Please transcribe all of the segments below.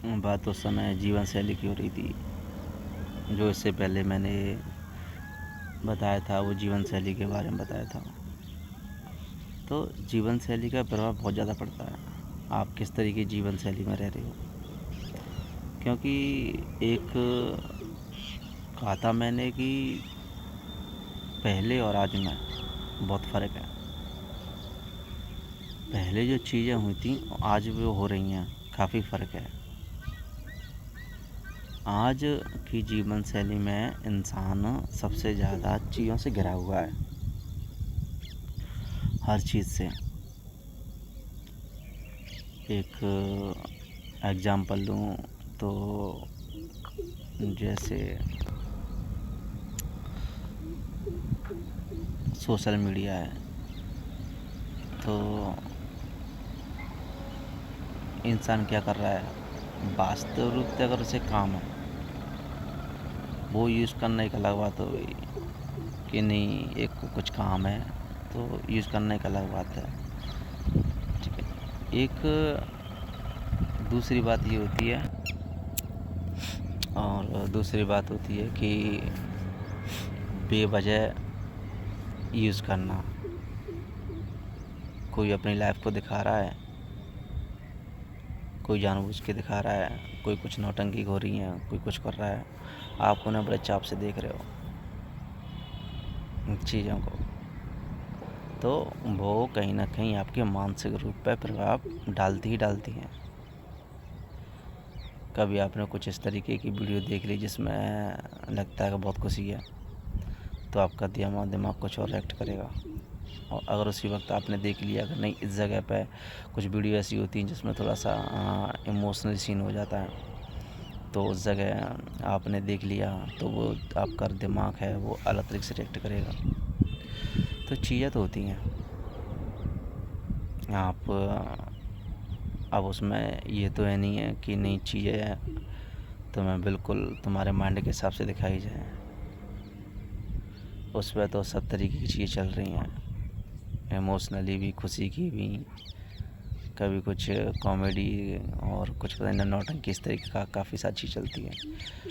बात उस समय जीवन शैली की हो रही थी। जो इससे पहले मैंने बताया था वो जीवन शैली के बारे में बताया था। तो जीवन शैली का प्रभाव बहुत ज़्यादा पड़ता है, आप किस तरीके की जीवन शैली में रह रहे हो। क्योंकि एक कहा था मैंने कि पहले और आज में बहुत फ़र्क है। पहले जो चीज़ें हुई थी आज वो हो रही हैं, काफ़ी फ़र्क है। आज की जीवन शैली में इंसान सबसे ज़्यादा चीज़ों से घिरा हुआ है, हर चीज़ से। एक एग्ज़ाम्पल लूँ तो जैसे सोशल मीडिया है, तो इंसान क्या कर रहा है, वास्तव रूप से अगर उसे काम है वो यूज़ करना एक अलग बात हो गई कि नहीं, एक को कुछ काम है तो यूज़ करना एक अलग बात है। ठीक है। एक दूसरी बात ये होती है, और दूसरी बात होती है कि बेवजह यूज़ करना। कोई अपनी लाइफ को दिखा रहा है, कोई जानबूझ के दिखा रहा है, कोई कुछ नौटंकी हो रही है, कोई कुछ कर रहा है, आप उन्हें बड़े चाव से देख रहे हो इन चीज़ों को। तो वो कहीं ना कहीं आपके मानसिक रूप पर प्रभाव डालती ही डालती हैं। कभी आपने कुछ इस तरीके की वीडियो देख ली जिसमें लगता है कि बहुत खुशी है, तो आपका दिमाग कुछ और रिएक्ट करेगा। और अगर उसी वक्त आपने देख लिया कि नहीं, इस जगह पे कुछ वीडियो ऐसी होती हैं जिसमें थोड़ा सा इमोशनल सीन हो जाता है, तो उस जगह आपने देख लिया तो वो आपका दिमाग है वो अलग तरीके से रिएक्ट करेगा। तो चीज़ें तो होती हैं। आप अब उसमें ये तो है नहीं है कि नई चीज़ें तुम्हें बिल्कुल तुम्हारे माइंड के हिसाब से दिखाई जाए। उस पर तो सब तरीके की चीज़ें चल रही हैं, इमोशनली भी, खुशी की भी, कभी कुछ कॉमेडी और कुछ पता नहीं नौटंकी, इस तरीके का काफ़ी सारी चीज़ चलती है।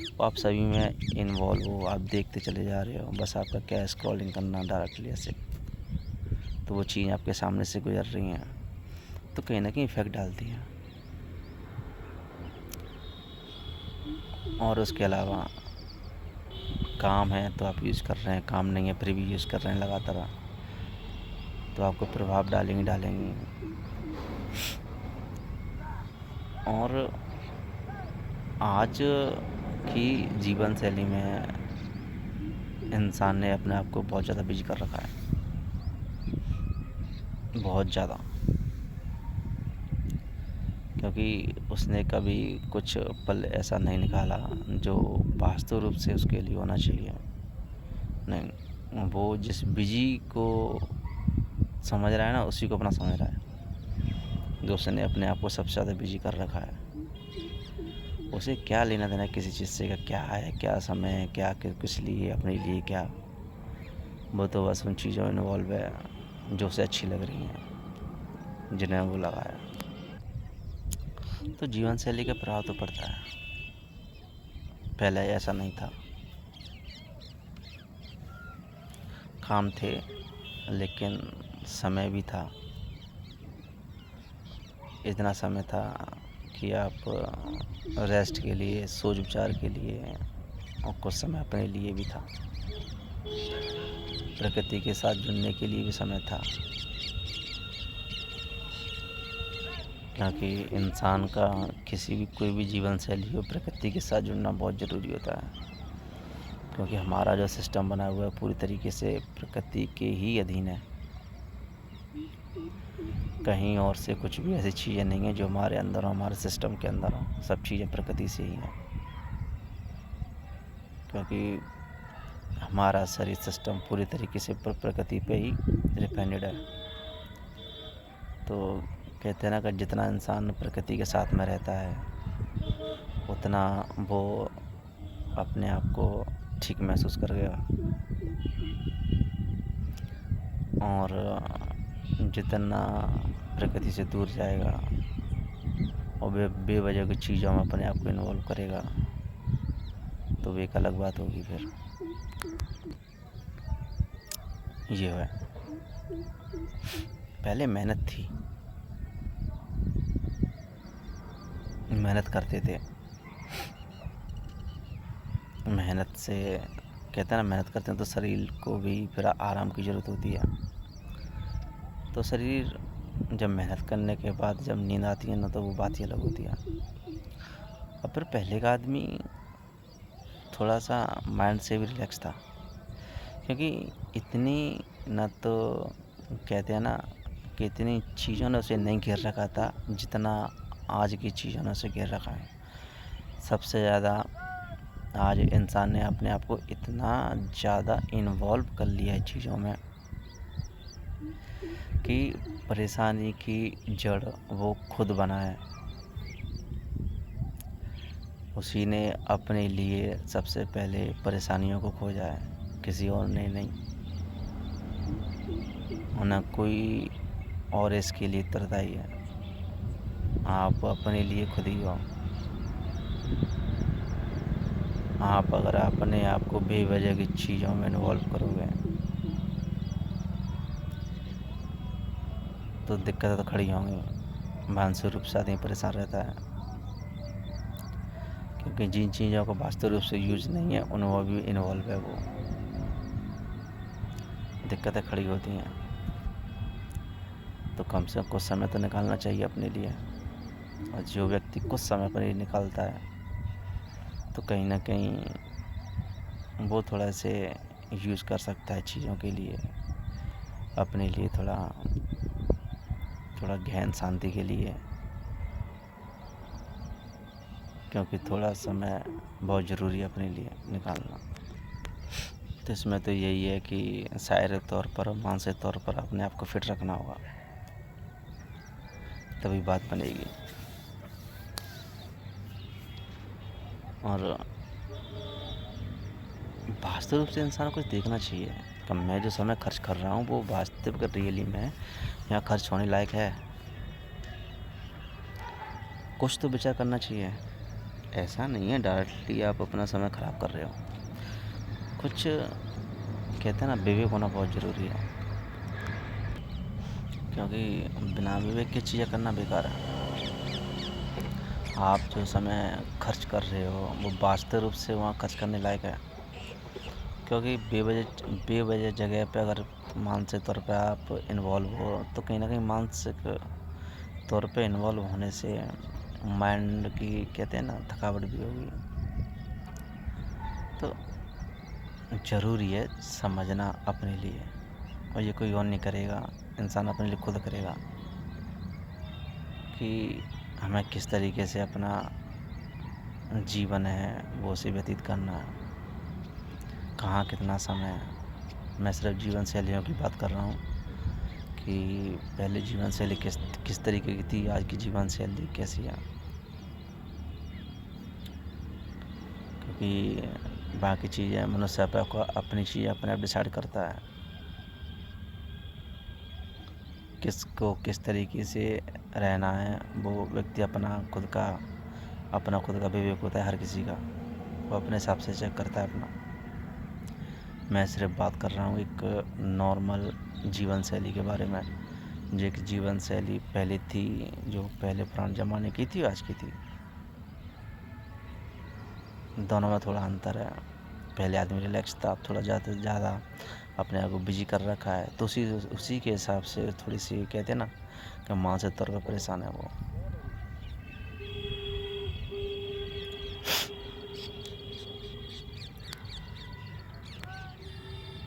तो आप सभी में इन्वॉल्व हो, आप देखते चले जा रहे हो, बस आपका क्या है, स्क्रॉलिंग करना डायरेक्टली ऐसे। तो वो चीज़ आपके सामने से गुजर रही हैं, तो कहीं ना कहीं इफ़ेक्ट डालती हैं। और उसके अलावा काम है तो आप यूज़ कर रहे हैं, काम नहीं है फिर भी यूज़ कर रहे हैं लगातार, तो आपको प्रभाव डालेंगी डालेंगी। और आज की जीवन शैली में इंसान ने अपने आप को बहुत ज़्यादा बिजी कर रखा है, बहुत ज़्यादा। क्योंकि उसने कभी कुछ पल ऐसा नहीं निकाला जो वास्तव रूप से उसके लिए होना चाहिए। नहीं, वो जिस बिजी को समझ रहा है ना, उसी को अपना समझ रहा है। जो उसने अपने आप को सबसे ज़्यादा बिजी कर रखा है, उसे क्या लेना देना किसी चीज़ से, का क्या है, क्या समय है, क्या किस लिए, अपने लिए क्या। वो तो बस उन चीज़ों में इन्वॉल्व है जो उसे अच्छी लग रही हैं, जिन्हें वो लगाया। तो जीवन शैली का प्रभाव तो पड़ता है, पहले ऐसा नहीं था। काम थे लेकिन समय भी था, इतना समय था कि आप रेस्ट के लिए, सोच विचार के लिए, और कुछ समय अपने लिए भी था। प्रकृति के साथ जुड़ने के लिए भी समय था, क्योंकि इंसान का किसी भी कोई भी जीवन शैली हो, प्रकृति के साथ जुड़ना बहुत ज़रूरी होता है। क्योंकि हमारा जो सिस्टम बना हुआ है पूरी तरीके से प्रकृति के ही अधीन है। कहीं और से कुछ भी ऐसी चीज़ें नहीं हैं जो हमारे अंदर हो, हमारे सिस्टम के अंदर हो। सब चीज़ें प्रकृति से ही हैं, क्योंकि हमारा शरीर सिस्टम पूरी तरीके से प्रकृति पे ही डिपेंडेड है। तो कहते हैं ना कि जितना इंसान प्रकृति के साथ में रहता है उतना वो अपने आप को ठीक महसूस करेगा, और जितना प्रकृति से दूर जाएगा और बेवजह की चीज़ों में अपने आप को इन्वॉल्व करेगा तो वो एक अलग बात होगी। फिर ये है, पहले मेहनत थी, मेहनत करते थे। मेहनत से कहते हैं ना, मेहनत करते हैं तो शरीर को भी फिर आराम की ज़रूरत होती है। तो शरीर जब मेहनत करने के बाद जब नींद आती है ना, तो वो बात ही अलग होती है। और फिर पहले का आदमी थोड़ा सा माइंड से भी रिलैक्स था, क्योंकि इतनी न तो कहते हैं ना कि इतनी चीज़ों ने उसे नहीं घेर रखा था जितना आज की चीज़ों ने उसे घेर रखा है। सबसे ज़्यादा आज इंसान ने अपने आप को इतना ज़्यादा इन्वॉल्व कर लिया है चीज़ों में कि परेशानी की जड़ वो खुद बना है। उसी ने अपने लिए सबसे पहले परेशानियों को खोजा है, किसी और ने नहीं। और ना कोई और इसके लिए उत्तरदायी है, आप अपने लिए खुद ही हो। आप अगर अपने आप को बेवजह की चीज़ों में इन्वॉल्व करोगे तो दिक्कतें तो खड़ी होंगी। मानसिक रूप से आदमी परेशान रहता है, क्योंकि जिन चीज़ों को वास्तविक रूप से यूज नहीं है उनमें भी इन्वॉल्व है, वो दिक्कतें खड़ी होती हैं। तो कम से कम कुछ समय तो निकालना चाहिए अपने लिए। और जो व्यक्ति कुछ समय पर ही निकालता है तो कहीं ना कहीं वो थोड़ा से यूज़ कर सकता है चीज़ों के लिए, अपने लिए थोड़ा गहन शांति के लिए, क्योंकि थोड़ा समय बहुत ज़रूरी है अपने लिए निकालना। तो इसमें तो यही है कि शारीरिक तौर पर और मानसिक तौर पर अपने आप को फिट रखना होगा, तभी बात बनेगी। और वास्तविक रूप से इंसान को देखना चाहिए कि मैं जो समय खर्च कर रहा हूँ वो वास्तविक रियली में यहाँ खर्च होने लायक है। कुछ तो विचार करना चाहिए। ऐसा नहीं है डायरेक्टली आप अपना समय ख़राब कर रहे हो। कुछ कहते हैं ना, विवेक होना बहुत ज़रूरी है, क्योंकि बिना विवेक की चीज़ें करना बेकार है। आप जो समय खर्च कर रहे हो वो वास्तविक रूप से वहाँ खर्च करने लायक है, क्योंकि बेवजह जगह पे अगर मानसिक तौर पे आप इन्वॉल्व हो तो कहीं ना कहीं मानसिक तौर पे इन्वॉल्व होने से माइंड की कहते हैं ना थकावट भी होगी। तो ज़रूरी है समझना अपने लिए, और ये कोई और नहीं करेगा, इंसान अपने लिए खुद करेगा कि हमें किस तरीके से अपना जीवन है वो उसे व्यतीत करना है, कहाँ कितना समय। मैं सिर्फ जीवन शैलियों की बात कर रहा हूँ कि पहले जीवन शैली किस तरीके की थी, आज की जीवन शैली कैसी है। क्योंकि बाकी चीज़ें मनुष्य अपनी चीज़ें अपने आप डिसाइड करता है, किसको किस तरीके से रहना है। वो व्यक्ति अपना खुद का विवेक होता है हर किसी का, वो अपने हिसाब से चेक करता है अपना। मैं सिर्फ बात कर रहा हूँ एक नॉर्मल जीवन शैली के बारे में, जो एक जीवन शैली पहले थी, जो पहले पुराने ज़माने की थी, आज की थी। दोनों में थोड़ा अंतर है। पहले आदमी रिलैक्स था, अब थोड़ा ज़्यादा से ज़्यादा अपने आप को बिजी कर रखा है, तो उसी के हिसाब से थोड़ी सी कहते हैं ना कि मानसिक तौर पर परेशान है वो।